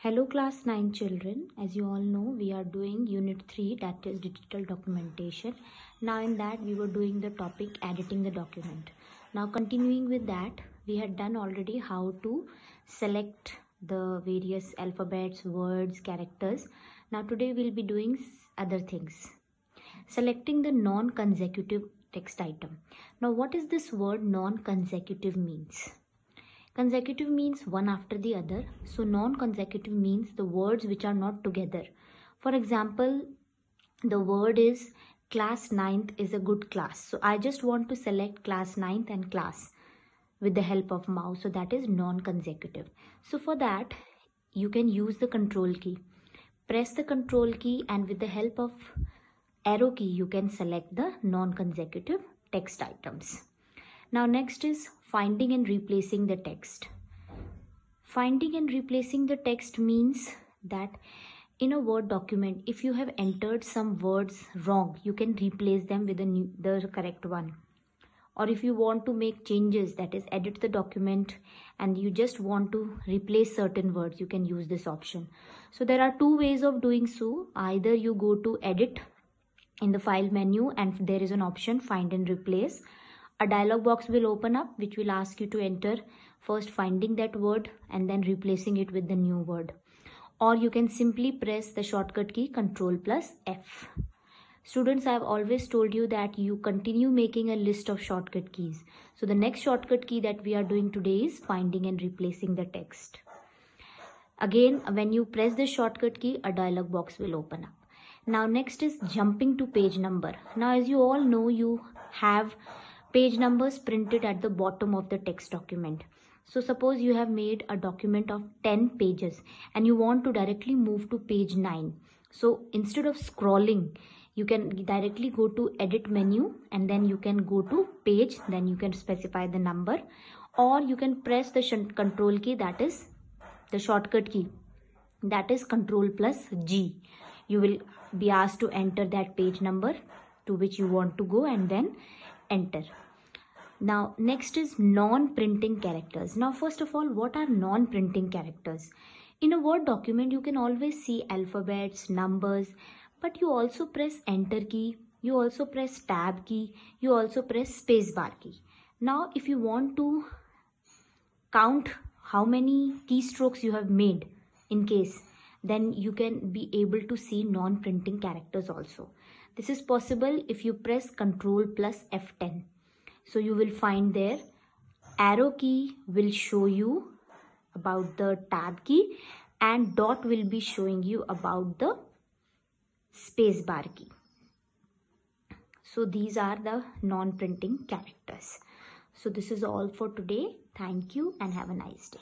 Hello class 9 children, as you all know we are doing unit 3, that is digital documentation. Now in that we were doing the topic editing the document. Now continuing with that, we had done already how to select the various alphabets, words, characters. Now today we'll be doing other things. Selecting the non-consecutive text item. Now what is this word non-consecutive means? Consecutive means one after the other. So non-consecutive means the words which are not together. For example, the word is class 9th is a good class. So I just want to select class 9th and class with the help of mouse. So that is non-consecutive. So for that, you can use the control key. Press the control key and with the help of arrow key, you can select the non-consecutive text items. Now next is finding and replacing the text. Finding and replacing the text means that in a Word document, if you have entered some words wrong, you can replace them with the correct one. Or if you want to make changes, that is edit the document and you just want to replace certain words, you can use this option. So there are two ways of doing so. Either you go to edit in the file menu and there is an option find and replace. A dialog box will open up which will ask you to enter first finding that word and then replacing it with the new word. Or you can simply press the shortcut key Ctrl+F. Students, I have always told you that you continue making a list of shortcut keys. So the next shortcut key that we are doing today is finding and replacing the text. Again, when you press the shortcut key, a dialog box will open up. Now next is jumping to page number. Now as you all know, you have page numbers printed at the bottom of the text document. So suppose you have made a document of 10 pages and you want to directly move to page 9. So instead of scrolling, you can directly go to edit menu and then you can go to page, then you can specify the number, or you can press the control key, that is the shortcut key, that is Ctrl+G. You will be asked to enter that page number to which you want to go and then enter. Now next is non-printing characters. Now first of all, what are non-printing characters? In a Word document, you can always see alphabets, numbers, but you also press enter key, you also press tab key, you also press space bar key. Now if you want to count how many keystrokes you have made in case, then you can be able to see non-printing characters also. This is possible if you press Ctrl+F10. So you will find there arrow key will show you about the tab key and dot will be showing you about the space bar key. So these are the non-printing characters. So this is all for today. Thank you and have a nice day.